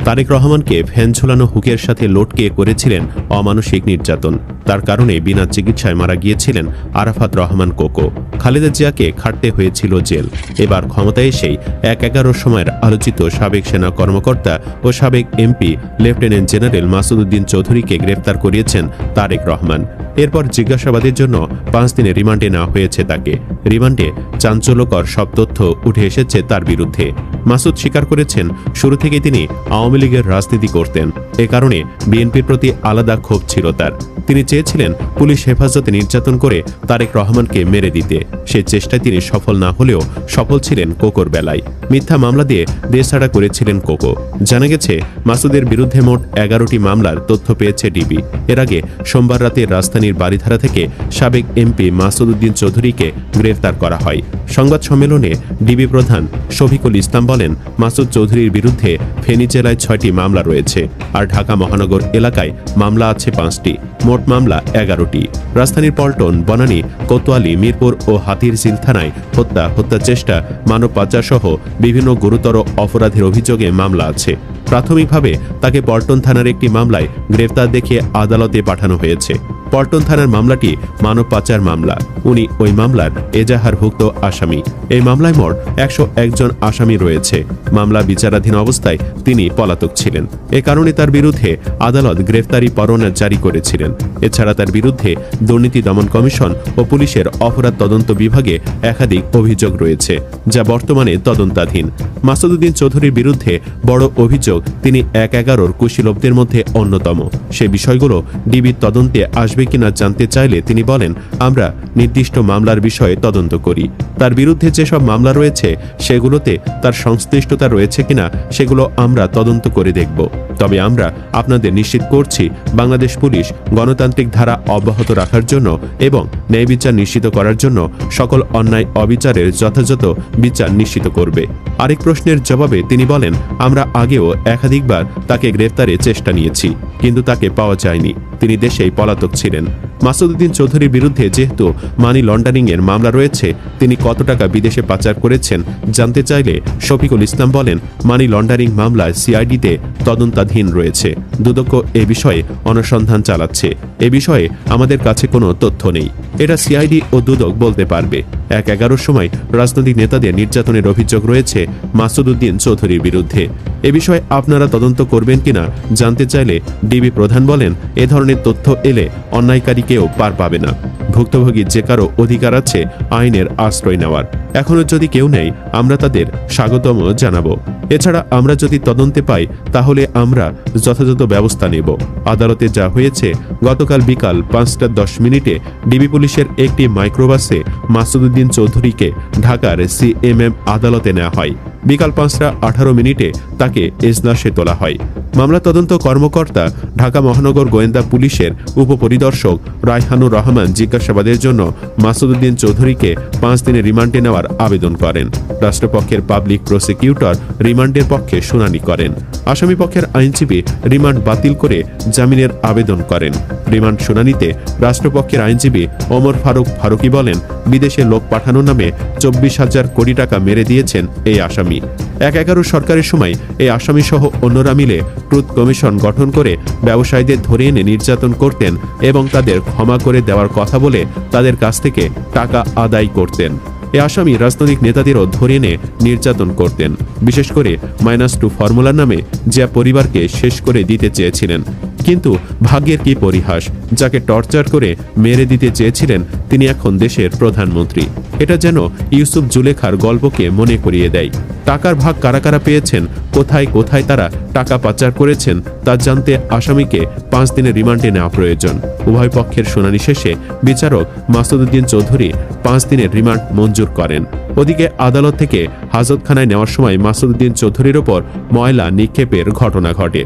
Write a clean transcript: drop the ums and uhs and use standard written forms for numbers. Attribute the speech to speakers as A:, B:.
A: তারেক রহমানকে ফ্যান ঝোলানো হুকের সাথে লটকে করেছিলেন অমানসিক নির্যাতন। তার কারণে বিনা চিকিৎসায় মারা গিয়েছিলেন আরাফাত রহমান কোকো। খালেদা জিয়াকে খাটতে হয়েছিল জেল। এবার ক্ষমতায় এসেই ১/১১ সময়ের আলোচিত সাবেক সেনা কর্মকর্তা ও সাবেক MP lieutenant general Masud Uddin চৌধুরীকে গ্রেফতার করিয়েছেন তারেক রহমান। এরপর জিজ্ঞাসাবাদের জন্য 5 দিনের রিমান্ডে নেওয়া হয়েছে তাকে। রিমান্ডে চাঞ্চল্যকর সব তথ্য উঠে এসেছে তার বিরুদ্ধে। মাসুদ স্বীকার করেছেন, শুরু থেকে তিনি আওয়ামী লীগের রাজনীতি করতেন। এ কারণে বিএনপির প্রতি আলাদা ক্ষোভ ছিল তার। তিনি চেয়েছিলেন পুলিশ হেফাজতে নির্যাতন করে তারেক রহমানকে মেরে দিতে। সে চেষ্টায় তিনি সফল না হলেও সফল ছিলেন কোকোর বেলায়। মিথ্যা মামলা দিয়ে দেশছাড়া করেছিলেন কোকো। জানা গেছে, মাসুদের বিরুদ্ধে মোট 11টি মামলার তথ্য পেয়েছে ডিবি। এর আগে সোমবার রাতে রাজধানীর বারিধারা থেকে সাবেক এমপি মাসুদ উদ্দিন চৌধুরীকে গ্রেফতার করা হয়। সংবাদ সম্মেলনে ডিবি প্রধান শফিকুল ইসলাম বলেন, মাসুদ চৌধুরীর বিরুদ্ধে ফেনী জেলায় 6টি মামলা রয়েছে, আর ঢাকা মহানগর এলাকায় মামলা আছে 5টি। মোট মামলা 11টি। রাজধানীর পল্টন, বনানী, কোতোয়ালি, মিরপুর ও হাতিরঝিল থানায় হত্যা চেষ্টা, মানব পাচার সহ বিভিন্ন গুরুতর অপরাধের অভিযোগে মামলা আছে। প্রাথমিকভাবে তাকে পল্টন থানার একটি মামলায় গ্রেফতার দেখিয়ে আদালতে পাঠানো হয়েছে। পল্টন থানার মামলাটি মানব পাচার মামলা। উনি ওই মামলার এজাহারভুক্ত আসামি। এই মামলায় মোট 101 জন আসামি রয়েছে। মামলা বিচারাধীন অবস্থায় তিনি পলাতক ছিলেন। এ কারণে তার বিরুদ্ধে আদালত গ্রেফতারি পরোয়ানা জারি করেছিলেন। এছাড়া তার বিরুদ্ধে দুর্নীতি দমন কমিশন ও পুলিশের অপরাধ তদন্ত বিভাগে একাধিক অভিযোগ রয়েছে, যা বর্তমানে তদন্তাধীন। মাসুদ উদ্দিন চৌধুরীর বিরুদ্ধে বড় অভিযোগ তিনি 1/11 কুশীলবদের মধ্যে অন্যতম। সে বিষয়গুলো ডিবির তদন্তে আসবে কিনা জানতে চাইলে তিনি বলেন, আমরা নির্দিষ্ট মামলার বিষয়ে তদন্ত করি। তার বিরুদ্ধে যেসব মামলা রয়েছে সেগুলোতে তার সংশ্লিষ্টতা রয়েছে কিনা সেগুলো আমরা তদন্ত করে দেখব। তবে আমরা আপনাদের নিশ্চিত করছি, বাংলাদেশ পুলিশ গণতান্ত্রিক ধারা অব্যাহত রাখার জন্য এবং ন্যায় বিচার নিশ্চিত করার জন্য সকল অন্যায় অবিচারের যথাযথ বিচার নিশ্চিত করবে। আরেক প্রশ্নের জবাবে তিনি বলেন, আমরা আগেও একাধিকবার তাকে গ্রেফতারের চেষ্টা নিয়েছি, কিন্তু তাকে পাওয়া যায়নি। তিনি দেশেই পলাতক ছিলেন। মাসুদ উদ্দিন চৌধুরীর বিরুদ্ধে যেহেতু মানি লন্ডারিং এর মামলা রয়েছে, তিনি কত টাকা বিদেশে পাচার করেছেন জানতে চাইলে শফিকুল ইসলাম বলেন, মানি লন্ডারিং মামলায় সিআইডিতে তদন্তাধীন রয়েছে। দুদক এ বিষয়ে অনুসন্ধান চালাচ্ছে। এ বিষয়ে আমাদের কাছে কোনো তথ্য নেই। এটা সিআইডি ও দুদক বলতে পারবে। 1/11 সময় রাজনৈতিক নেতাদের নির্যাতনের অভিযোগ রয়েছে মাসুদ উদ্দিন চৌধুরীর বিরুদ্ধে। এ বিষয়ে আপনারা তদন্ত করবেন কিনা জানতে চাইলে ডিবি প্রধান বলেন, এ ধরনের তথ্য এলে অন্যায়কারী কেউ পার পাবে না। ভুক্তভোগী যে কারো অধিকার আছে আইনের আশ্রয় নেওয়ার। এখনো যদি কেউ নেই, আমরা তাদের স্বাগতম জানাবো। এছাড়া আমরা যদি তদন্তে পাই তাহলে আমরা যথাযথ ব্যবস্থা নেব। আদালতে যা হয়েছে, গতকাল বিকাল 5:10 ডিবি পুলিশের একটি মাইক্রোবাসে মাসুদ উদ্দিন চৌধুরীকে ঢাকার সিএমএম আদালতে নেওয়া হয়। বিকাল 5:18 তাকে এজলাসে তোলা হয়। মামলা তদন্ত কর্মকর্তা ঢাকা মহানগর গোয়েন্দা পুলিশের উপপরিদর্শক রায়হানুর রহমান জিজ্ঞাসাবাদের জন্য মাসুদ উদ্দিন চৌধুরীকে 5 দিনের রিমান্ডে নেওয়ার আবেদন করেন। রাষ্ট্রপক্ষের পাবলিক প্রসিকিউটর রিমান্ডের পক্ষে শুনানি করেন। আসামি পক্ষের আইনজীবী রিমান্ড বাতিল করে জামিনের আবেদন করেন। রিমান্ড শুনানিতে রাষ্ট্রপক্ষের আইনজীবী ওমর ফারুকি বলেন, বিদেশে লোক পাঠানোর নামে 24,000 কোটি টাকা মেরে দিয়েছেন এই আসামি। 1/11 সরকারের সময় এই আসামি সহ অন্যরা মিলে ট্রুথ কমিশন গঠন করে ব্যবসায়ীদের ধরে এনে নির্যাতন করতেন এবং তাদের ক্ষমা করে দেওয়ার কথা বলে তাদের কাছ থেকে টাকা আদায় করতেন। এই আসামি রাজনৈতিক নেতাদেরও ধরে এনে নির্যাতন করতেন। বিশেষ করে -2 ফর্মুলার নামে যা পরিবারকে শেষ করে দিতে চেয়েছিলেন। কিন্তু ভাগ্যের কি পরিহাস, যাকে টর্চার করে মেরে দিতে চেয়েছিলেন তিনি এখন দেশের প্রধানমন্ত্রী। এটা যেন ইউসুফ জুলেখার গল্পকে মনে করিয়ে দেয়। টাকার ভাগ কারা কারা পেয়েছেন, কোথায় কোথায় তারা টাকা পাচার করেছেন তা জানতে আসামিকে 5 দিনের রিমান্ডে নেওয়া প্রয়োজন। উভয় পক্ষের শুনানি শেষে বিচারক মাসুদ উদ্দিন চৌধুরী 5 দিনের রিমান্ড মঞ্জুর করেন। ওদিকে আদালত থেকে হাজতখানায় নেওয়ার সময় মাসুদ উদ্দিন চৌধুরীর ওপর ময়লা নিক্ষেপের ঘটনা ঘটে।